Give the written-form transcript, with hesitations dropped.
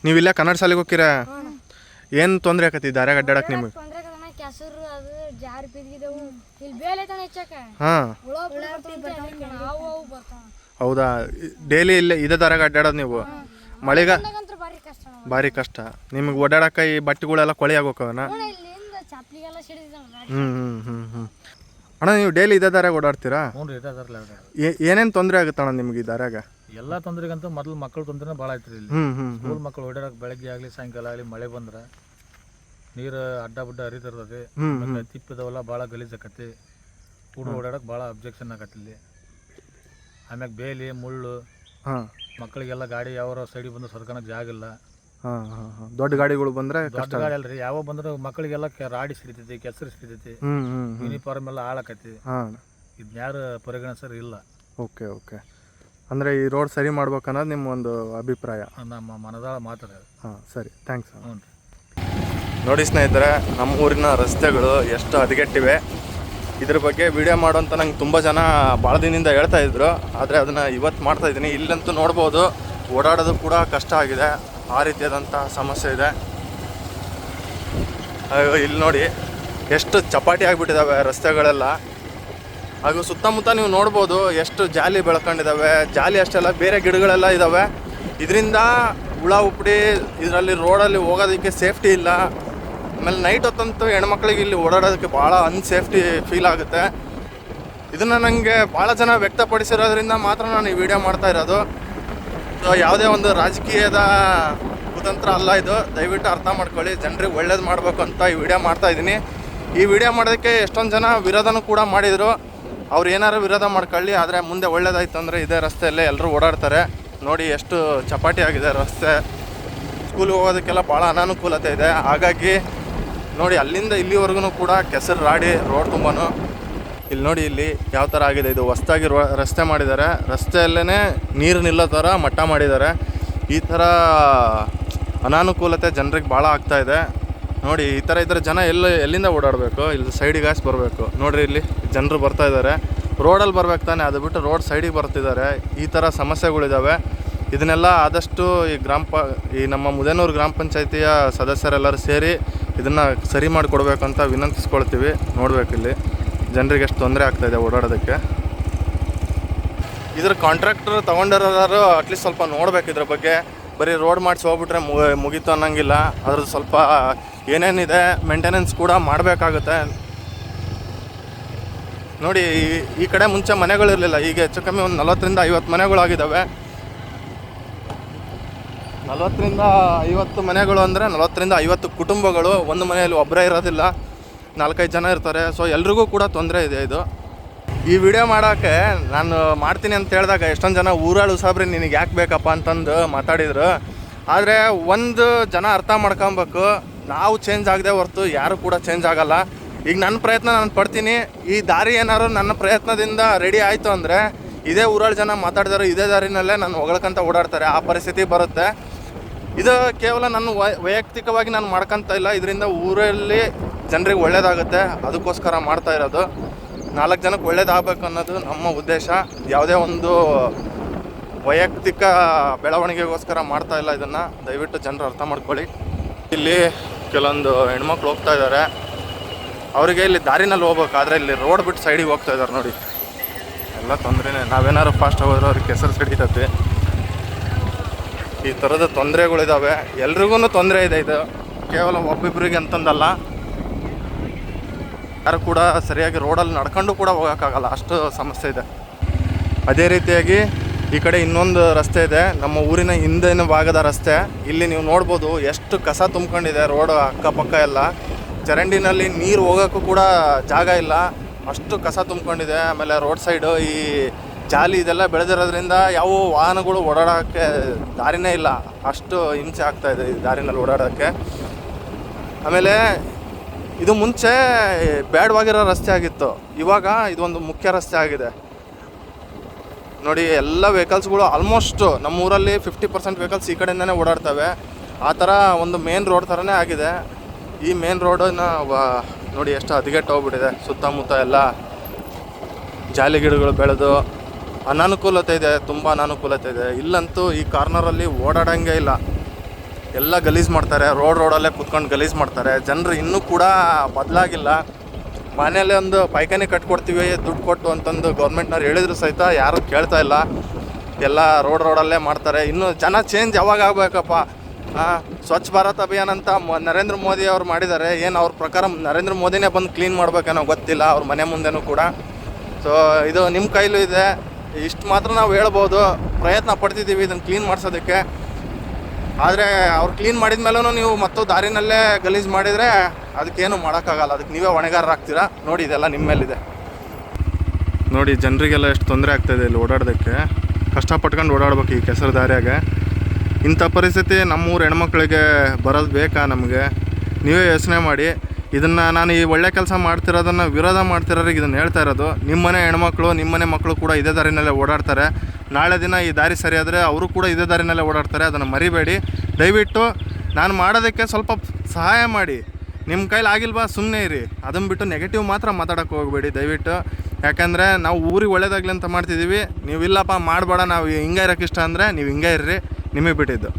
ನೀವಿಲ್ಲ ಕನ್ನಡ ಶಾಲೆಗೆ ಹೋಗಿರ? ಏನು ತೊಂದರೆ ಆಕತಿ ದಾರ್ಯಾಗ ಅಡ್ಡಾಡಕ್ಕೆ ನಿಮಗೆ? ಕೆಸರು ಅದು ಜಾರಿ ಬಿದ್ದಿದ್ದವು ಇಲ್ಲಿ ಬೇಲೆ ತನ ಹೆಚ್ಚಾಕ. ಹಾಂ, ಹೌದಾ? ಡೈಲಿ ಇಲ್ಲೇ ಇದೇ ದಾರ್ಯಾಗ ಅಡ್ಡಾಡೋದು ನೀವು? ಮಳೆಗ ಭಾರಿ ಕಷ್ಟ ನಿಮಗೆ ಓಡಾಡಕ್ಕೆ. ಈ ಬಟ್ಟೆಗಳೆಲ್ಲ ಕೊಳೆ ಆಗೋಕವನ? ಅಣ್ಣ ನೀವು ಡೈಲಿ ಇದೇ ದಾರ್ಯಾಗ ಓಡಾಡ್ತೀರಾ? ಏನೇನು ತೊಂದರೆ ಆಗುತ್ತಣ್ಣ ನಿಮ್ಗೆ ಈ ದಾರ್ಯಾಗ? ಎಲ್ಲ ತೊಂದರೆಗಂತೂ ಮೊದಲು ಮಕ್ಕಳು ತೊಂದರೆ ಭಾಳ ಆಯ್ತು ಇಲ್ಲಿ. ಸ್ಕೂಲ್ ಮಕ್ಕಳು ಓಡಾಡಕ್ಕೆ ಬೆಳಗ್ಗೆ ಆಗಲಿ ಸಾಯಂಕಾಲ ಆಗಲಿ ಮಳೆ ಬಂದ್ರೆ ನೀರು ಅಡ್ಡ ಬಡ್ಡ ಹರಿತಿರ್ತದೆ. ತಿಪ್ಪಿದವೆಲ್ಲ ಭಾಳ ಗಲೀಜಾಕತಿ. ಹುಡುಗ ಓಡಾಡಕ್ಕೆ ಭಾಳ ಅಬ್ಜೆಕ್ಷನ್ ಆಗತ್ತೆ ಇಲ್ಲಿ. ಆಮ್ಯಾಗ ಬೇಲಿ ಮುಳ್ಳು, ಮಕ್ಕಳಿಗೆಲ್ಲ ಗಾಡಿ ಯಾವ ಸೈಡಿಗೆ ಬಂದು ಸರ್ಕನಕ್ಕೆ ಜಾಗ ಇಲ್ಲ. ದೊಡ್ಡ ಗಾಡಿಗಳು ಬಂದ್ರೆ ದೊಡ್ಡ ಗಾಡಿ ಅಲ್ರಿ, ಯಾವ ಬಂದ್ರೆ ಮಕ್ಕಳಿಗೆಲ್ಲ ರಾಡಿ ಸಿಡಿತೈತಿ, ಕೆಸರು ಸಿಡಿತೈತಿ, ಯೂನಿಫಾರ್ಮ್ ಎಲ್ಲ ಹಾಳಾಕತಿ. ಇದನ್ನ ಯಾರು ಪರಿಗಣಿಸೋರು ಇಲ್ಲ. Okay okay. ಅಂದರೆ ಈ ರೋಡ್ ಸರಿ ಮಾಡ್ಬೇಕನ್ನೋದು ನಿಮ್ಮ ಒಂದು ಅಭಿಪ್ರಾಯ? ನಮ್ಮ ಮನದಾಳ ಮಾತಾಡ. ಹಾಂ, ಸರಿ, ಥ್ಯಾಂಕ್ಸ್. ಹ್ಞೂ. ನೋಡಿ ಸ್ನೇಹಿತರೆ, ನಮ್ಮ ಊರಿನ ರಸ್ತೆಗಳು ಎಷ್ಟು ಹದಗೆಟ್ಟಿವೆ. ಇದ್ರ ಬಗ್ಗೆ ವಿಡಿಯೋ ಮಾಡೋಂತ ನಂಗೆ ತುಂಬ ಜನ ಭಾಳ ದಿನದಿಂದ ಹೇಳ್ತಾ ಇದ್ರು. ಆದರೆ ಅದನ್ನು ಇವತ್ತು ಮಾಡ್ತಾಯಿದ್ದೀನಿ. ಇಲ್ಲಂತೂ ನೋಡ್ಬೋದು, ಓಡಾಡೋದು ಕೂಡ ಕಷ್ಟ ಆಗಿದೆ. ಆ ರೀತಿಯಾದಂಥ ಸಮಸ್ಯೆ ಇದೆ. ಇಲ್ಲಿ ನೋಡಿ ಎಷ್ಟು ಚಪಾಟಿ ಆಗಿಬಿಟ್ಟಿದ್ದಾವೆ ರಸ್ತೆಗಳೆಲ್ಲ. ಹಾಗೂ ಸುತ್ತಮುತ್ತ ನೀವು ನೋಡ್ಬೋದು ಎಷ್ಟು ಜಾಲಿ ಬೆಳ್ಕೊಂಡಿದ್ದಾವೆ. ಜಾಲಿ ಅಷ್ಟೆಲ್ಲ ಬೇರೆ ಗಿಡಗಳೆಲ್ಲ ಇದ್ದಾವೆ. ಇದರಿಂದ ಹುಳ ಉಪ್ಪಡಿ ಇದರಲ್ಲಿ ರೋಡಲ್ಲಿ ಹೋಗೋದಕ್ಕೆ ಸೇಫ್ಟಿ ಇಲ್ಲ. ಆಮೇಲೆ ನೈಟ್ ಹೊತ್ತಂತೂ ಹೆಣ್ಮಕ್ಳಿಗೆ ಇಲ್ಲಿ ಓಡಾಡೋದಕ್ಕೆ ಭಾಳ ಅನ್ಸೇಫ್ಟಿ ಫೀಲ್ ಆಗುತ್ತೆ. ಇದನ್ನು ನನಗೆ ಭಾಳ ಜನ ವ್ಯಕ್ತಪಡಿಸಿರೋದ್ರಿಂದ ಮಾತ್ರ ನಾನು ಈ ವಿಡಿಯೋ ಮಾಡ್ತಾ ಇರೋದು. ಸೊ ಯಾವುದೇ ಒಂದು ರಾಜಕೀಯದ ಕುತಂತ್ರ ಅಲ್ಲ ಇದು. ದಯವಿಟ್ಟು ಅರ್ಥ ಮಾಡ್ಕೊಳ್ಳಿ. ಜನರಿಗೆ ಒಳ್ಳೇದು ಮಾಡಬೇಕು ಅಂತ ಈ ವಿಡಿಯೋ ಮಾಡ್ತಾಯಿದ್ದೀನಿ. ಈ ವಿಡಿಯೋ ಮಾಡೋದಕ್ಕೆ ಎಷ್ಟೊಂದು ಜನ ವಿರೋಧನೂ ಕೂಡ ಮಾಡಿದರು. ಅವ್ರು ಏನಾರು ವಿರೋಧ ಮಾಡ್ಕೊಳ್ಳಿ, ಆದರೆ ಮುಂದೆ ಒಳ್ಳೇದಾಯ್ತು ಅಂದರೆ ಇದೇ ರಸ್ತೆಯಲ್ಲೇ ಎಲ್ಲರೂ ಓಡಾಡ್ತಾರೆ. ನೋಡಿ ಎಷ್ಟು ಚಪಾಟಿ ಆಗಿದೆ ರಸ್ತೆ. ಸ್ಕೂಲಿಗೆ ಹೋಗೋದಕ್ಕೆಲ್ಲ ಭಾಳ ಅನಾನುಕೂಲತೆ ಇದೆ. ಹಾಗಾಗಿ ನೋಡಿ ಅಲ್ಲಿಂದ ಇಲ್ಲಿವರೆಗೂ ಕೂಡ ಕೆಸರು ರಾಡಿ ರೋಡ್ ತುಂಬಾ. ಇಲ್ಲಿ ನೋಡಿ ಇಲ್ಲಿ ಯಾವ ಥರ ಆಗಿದೆ. ಇದು ಹೊಸ್ದಾಗಿ ರಸ್ತೆ ಮಾಡಿದ್ದಾರೆ. ರಸ್ತೆಯಲ್ಲೇ ನೀರು ನಿಲ್ಲೋ ಥರ ಮಟ್ಟ ಮಾಡಿದ್ದಾರೆ. ಈ ಥರ ಅನಾನುಕೂಲತೆ ಜನರಿಗೆ ಭಾಳ ಆಗ್ತಾಯಿದೆ. ನೋಡಿ ಈ ಥರ ಇದ್ದರೆ ಜನ ಎಲ್ಲಿಂದ ಓಡಾಡಬೇಕು? ಇಲ್ಲಿ ಸೈಡಿಗೆ ಹಾಸಿ ಬರಬೇಕು. ನೋಡಿರಿ ಇಲ್ಲಿ ಜನರು ಬರ್ತಾಯಿದ್ದಾರೆ. ರೋಡಲ್ಲಿ ಬರ್ಬೇಕು ತಾನೆ, ಅದು ಬಿಟ್ಟು ರೋಡ್ ಸೈಡಿಗೆ ಬರ್ತಿದ್ದಾರೆ. ಈ ಥರ ಸಮಸ್ಯೆಗಳಿದ್ದಾವೆ. ಇದನ್ನೆಲ್ಲ ಆದಷ್ಟು ಈ ನಮ್ಮ ಮುದೇನೂರು ಗ್ರಾಮ ಪಂಚಾಯಿತಿಯ ಸದಸ್ಯರೆಲ್ಲರೂ ಸೇರಿ ಇದನ್ನು ಸರಿ ಮಾಡಿಕೊಡ್ಬೇಕಂತ ವಿನಂತಿಸ್ಕೊಳ್ತೀವಿ. ನೋಡಬೇಕು ಇಲ್ಲಿ ಜನರಿಗೆ ಎಷ್ಟು ತೊಂದರೆ ಆಗ್ತಾಯಿದೆ ಓಡಾಡೋದಕ್ಕೆ. ಇದ್ರ ಕಾಂಟ್ರಾಕ್ಟರ್ ತೊಗೊಂಡಿರೋರು ಅಟ್ಲೀಸ್ಟ್ ಸ್ವಲ್ಪ ನೋಡ್ಬೇಕು ಇದ್ರ ಬಗ್ಗೆ. ಬರೀ ರೋಡ್ ಮಾಡಿಸಿ ಹೋಗ್ಬಿಟ್ರೆ ಮುಗೀತು ಅನ್ನೋಂಗಿಲ್ಲ. ಅದ್ರದ್ದು ಸ್ವಲ್ಪ ಏನೇನಿದೆ ಮೇಂಟೆನೆನ್ಸ್ ಕೂಡ ಮಾಡಬೇಕಾಗುತ್ತೆ. ನೋಡಿ ಈ ಕಡೆ ಮುಂಚೆ ಮನೆಗಳಿರಲಿಲ್ಲ. ಈಗ ಹೆಚ್ಚು ಕಮ್ಮಿ ಒಂದು 40-50 ಮನೆಗಳಾಗಿದ್ದಾವೆ. 40-50 ಮನೆಗಳು ಅಂದರೆ 40-50 ಕುಟುಂಬಗಳು. ಒಂದು ಮನೆಯಲ್ಲಿ ಒಬ್ಬರೇ ಇರೋದಿಲ್ಲ, 4-5 ಜನ ಇರ್ತಾರೆ. ಸೊ ಎಲ್ರಿಗೂ ಕೂಡ ತೊಂದರೆ ಇದೆ ಇದು. ಈ ವಿಡಿಯೋ ಮಾಡೋಕ್ಕೆ ನಾನು ಮಾಡ್ತೀನಿ ಅಂತ ಹೇಳಿದಾಗ ಎಷ್ಟೊಂದು ಜನ ಊರಾಳು ಸಾಬ್ರಿ ನಿನಗೆ ಯಾಕೆ ಬೇಕಪ್ಪ ಅಂತಂದು ಮಾತಾಡಿದರು. ಆದರೆ ಒಂದು ಜನ ಅರ್ಥ ಮಾಡ್ಕೊಬೇಕು, ನಾವು ಚೇಂಜ್ ಆಗದೆ ಹೊರತು ಯಾರು ಕೂಡ ಚೇಂಜ್ ಆಗೋಲ್ಲ. ಈಗ ನನ್ನ ಪ್ರಯತ್ನ ನಾನು ಪಡ್ತೀನಿ. ಈ ದಾರಿ ಏನಾದ್ರು ನನ್ನ ಪ್ರಯತ್ನದಿಂದ ರೆಡಿ ಆಯಿತು ಅಂದರೆ ಇದೇ ಊರಾಳು ಜನ ಮಾತಾಡಿದಾರೆ ಇದೇ ದಾರಿನಲ್ಲೇ ನಾನು ಹೊಗಳ್ಕೊಂತ ಓಡಾಡ್ತಾರೆ. ಆ ಪರಿಸ್ಥಿತಿ ಬರುತ್ತೆ. ಇದು ಕೇವಲ ನನ್ನ ವೈಯಕ್ತಿಕವಾಗಿ ನಾನು ಮಾಡ್ಕೊತ ಇಲ್ಲ. ಇದರಿಂದ ಊರಲ್ಲಿ ಜನರಿಗೆ ಒಳ್ಳೇದಾಗುತ್ತೆ, ಅದಕ್ಕೋಸ್ಕರ ಮಾಡ್ತಾ ಇರೋದು. 4 ಜನಕ್ಕೆ ಒಳ್ಳೇದಾಗಬೇಕು ಅನ್ನೋದು ನಮ್ಮ ಉದ್ದೇಶ. ಯಾವುದೇ ಒಂದು ವೈಯಕ್ತಿಕ ಬೆಳವಣಿಗೆಗೋಸ್ಕರ ಮಾಡ್ತಾ ಇಲ್ಲ ಇದನ್ನು. ದಯವಿಟ್ಟು ಜನರು ಅರ್ಥ ಮಾಡ್ಕೊಳ್ಳಿ. ಇಲ್ಲಿ ಕೆಲವೊಂದು ಹೆಣ್ಮಕ್ಳು ಹೋಗ್ತಾ ಇದ್ದಾರೆ. ಅವರಿಗೆ ಇಲ್ಲಿ ದಾರಿನಲ್ಲಿ ಹೋಗ್ಬೇಕಾದ್ರೆ ಇಲ್ಲಿ ರೋಡ್ ಬಿಟ್ಟು ಸೈಡಿಗೆ ಹೋಗ್ತಾ ಇದ್ದಾರೆ. ನೋಡಿ ಎಲ್ಲ ತೊಂದರೆನೇ. ನಾವೇನಾದ್ರು ಫಾಸ್ಟ್ ಹೋದ್ರೆ ಅವ್ರಿಗೆ ಕೆಸರು ಸಿಡಿತೈತೆ. ಈ ಥರದ ತೊಂದರೆಗಳಿದ್ದಾವೆ. ಎಲ್ರಿಗೂ ತೊಂದರೆ ಇದೆ. ಇದು ಕೇವಲ ಒಬ್ಬಿಬ್ಬರಿಗೆ ಅಂತಂದಲ್ಲ. ಯಾರು ಕೂಡ ಸರಿಯಾಗಿ ರೋಡಲ್ಲಿ ನಡ್ಕೊಂಡು ಕೂಡ ಹೋಗೋಕ್ಕಾಗಲ್ಲ, ಅಷ್ಟು ಸಮಸ್ಯೆ ಇದೆ. ಅದೇ ರೀತಿಯಾಗಿ ಈ ಕಡೆ ಇನ್ನೊಂದು ರಸ್ತೆ ಇದೆ, ನಮ್ಮ ಊರಿನ ಹಿಂದಿನ ಭಾಗದ ರಸ್ತೆ. ಇಲ್ಲಿ ನೀವು ನೋಡ್ಬೋದು ಎಷ್ಟು ಕಸ ತುಂಬ್ಕೊಂಡಿದೆ ರೋಡ್ ಅಕ್ಕಪಕ್ಕ ಎಲ್ಲ. ಚರಂಡಿನಲ್ಲಿ ನೀರು ಹೋಗೋಕ್ಕೂ ಕೂಡ ಜಾಗ ಇಲ್ಲ, ಅಷ್ಟು ಕಸ ತುಂಬ್ಕೊಂಡಿದೆ. ಆಮೇಲೆ ರೋಡ್ ಸೈಡು ಈ ಜಾಲಿ ಇದೆಲ್ಲ ಬೆಳೆದಿರೋದ್ರಿಂದ ಯಾವ ವಾಹನಗಳು ಓಡಾಡೋಕ್ಕೆ ದಾರಿನೇ ಇಲ್ಲ. ಅಷ್ಟು ಹಿಂಸೆ ಆಗ್ತಾಯಿದೆ ಈ ದಾರಿನಲ್ಲಿ ಓಡಾಡೋಕ್ಕೆ. ಆಮೇಲೆ ಇದು ಮುಂಚೆ ಬೇಡವಾಗಿರೋ ರಸ್ತೆ ಆಗಿತ್ತು, ಇವಾಗ ಇದೊಂದು ಮುಖ್ಯ ರಸ್ತೆ ಆಗಿದೆ. ನೋಡಿ ಎಲ್ಲ ವೆಹಿಕಲ್ಸ್ಗಳು ಆಲ್ಮೋಸ್ಟ್ ನಮ್ಮೂರಲ್ಲಿ 50% ವೆಹಿಕಲ್ಸ್ ಈ ಕಡೆಯಿಂದನೇ ಓಡಾಡ್ತವೆ. ಆ ಥರ ಒಂದು ಮೇನ್ ರೋಡ್ ಥರನೇ ಆಗಿದೆ. ಈ ಮೇನ್ ರೋಡನ್ನು ನೋಡಿ ಎಷ್ಟು ಹದಗೆಟ್ಟು ಹೋಗ್ಬಿಟ್ಟಿದೆ. ಸುತ್ತಮುತ್ತ ಎಲ್ಲ ಜಾಲಿ ಗಿಡಗಳು ಬೆಳೆದು ಅನಾನುಕೂಲತೆ ಇದೆ, ತುಂಬ ಅನಾನುಕೂಲತೆ ಇದೆ. ಇಲ್ಲಂತೂ ಈ ಕಾರ್ನರಲ್ಲಿ ಓಡಾಡೋಂಗೆ ಇಲ್ಲ. ಎಲ್ಲ ಗಲೀಜು ಮಾಡ್ತಾರೆ, ರೋಡಲ್ಲೇ ಕೂತ್ಕೊಂಡು ಗಲೀಜು ಮಾಡ್ತಾರೆ. ಜನರು ಇನ್ನೂ ಕೂಡ ಬದಲಾಗಿಲ್ಲ. ಮನೇಲಿ ಒಂದು ಪೈಖಾನೆ ಕಟ್ಕೊಡ್ತೀವಿ ದುಡ್ಡು ಕೊಟ್ಟು ಅಂತಂದು ಗೌರ್ಮೆಂಟ್ನವ್ರು ಹೇಳಿದ್ರು ಸಹಿತ ಯಾರೂ ಕೇಳ್ತಾ ಇಲ್ಲ. ಎಲ್ಲ ರೋಡಲ್ಲೇ ಮಾಡ್ತಾರೆ. ಇನ್ನು ಜನ ಚೇಂಜ್ ಯಾವಾಗ ಆಗಬೇಕಪ್ಪ? ಸ್ವಚ್ಛ ಭಾರತ್ ಅಭಿಯಾನ ಅಂತ ನರೇಂದ್ರ ಮೋದಿ ಅವ್ರು ಮಾಡಿದ್ದಾರೆ. ಏನು ಅವ್ರ ಪ್ರಕಾರ ನರೇಂದ್ರ ಮೋದಿನೇ ಬಂದು ಕ್ಲೀನ್ ಮಾಡ್ಬೇಕೇನೋ ಗೊತ್ತಿಲ್ಲ, ಅವ್ರ ಮನೆ ಮುಂದೆನೂ ಕೂಡ. ಸೊ ಇದು ನಿಮ್ಮ ಕೈಲೂ ಇದೆ. ಇಷ್ಟು ಮಾತ್ರ ನಾವು ಹೇಳ್ಬೋದು, ಪ್ರಯತ್ನ ಪಡ್ತಿದ್ದೀವಿ ಇದನ್ನು ಕ್ಲೀನ್ ಮಾಡಿಸೋದಕ್ಕೆ. ಆದರೆ ಅವ್ರು ಕ್ಲೀನ್ ಮಾಡಿದ ಮೇಲೂ ನೀವು ಮತ್ತು ದಾರಿನಲ್ಲೇ ಗಲೀಜು ಮಾಡಿದರೆ ಅದಕ್ಕೇನು ಮಾಡೋಕ್ಕಾಗಲ್ಲ. ಅದಕ್ಕೆ ನೀವೇ ಹೊಣೆಗಾರರಾಗ್ತೀರಾ. ನೋಡಿ, ಇದೆಲ್ಲ ನಿಮ್ಮ ಮೇಲಿದೆ. ನೋಡಿ, ಜನರಿಗೆಲ್ಲ ಎಷ್ಟು ತೊಂದರೆ ಆಗ್ತಾಯಿದೆ ಇಲ್ಲಿ ಓಡಾಡೋದಕ್ಕೆ. ಕಷ್ಟಪಟ್ಕೊಂಡು ಓಡಾಡ್ಬೇಕು ಈ ಕೆಸರು ದಾರಿಯಾಗೆ. ಇಂಥ ಪರಿಸ್ಥಿತಿ ನಮ್ಮೂರು ಹೆಣ್ಮಕ್ಳಿಗೆ ಬರೋದು ಬೇಕಾ ನಮಗೆ? ನೀವೇ ಯೋಚನೆ ಮಾಡಿ. ಇದನ್ನು ನಾನು ಈ ಒಳ್ಳೆ ಕೆಲಸ ಮಾಡ್ತಿರೋದನ್ನು ವಿರೋಧ ಮಾಡ್ತಿರೋರಿಗೆ ಇದನ್ನು ಹೇಳ್ತಾ ಇರೋದು. ನಿಮ್ಮನೆ ಹೆಣ್ಮಕ್ಳು, ನಿಮ್ಮನೆ ಮಕ್ಕಳು ಕೂಡ ಇದೇ ದಾರಿನಲ್ಲೇ ಓಡಾಡ್ತಾರೆ. ನಾಳೆ ದಿನ ಈ ದಾರಿ ಸರಿಯಾದರೆ ಅವರು ಕೂಡ ಇದೇ ದಾರಿನಲ್ಲೇ ಓಡಾಡ್ತಾರೆ. ಅದನ್ನು ಮರಿಬೇಡಿ. ದಯವಿಟ್ಟು ನಾನು ಮಾಡೋದಕ್ಕೆ ಸ್ವಲ್ಪ ಸಹಾಯ ಮಾಡಿ. ನಿಮ್ಮ ಕೈಲಿ ಆಗಿಲ್ವಾ ಸುಮ್ಮನೆ ಇರಿ. ಅದನ್ನು ಬಿಟ್ಟು ನೆಗೆಟಿವ್ ಮಾತ್ರ ಮಾತಾಡೋಕ್ಕೆ ಹೋಗಬೇಡಿ ದಯವಿಟ್ಟು. ಯಾಕಂದರೆ ನಾವು ಊರಿಗೆ ಒಳ್ಳೇದಾಗಲಿ ಅಂತ ಮಾಡ್ತಿದ್ದೀವಿ. ನೀವು ಇಲ್ಲಪ್ಪ ಮಾಡಬೇಡ, ನಾವು ಹಿಂಗೆ ಇರೋಕ್ಕೆ ಇಷ್ಟ ಅಂದರೆ ನೀವು ಹಿಂಗೆ ಇರ್ರಿ, ನಿಮಗೆ ಬಿಟ್ಟಿದ್ದು.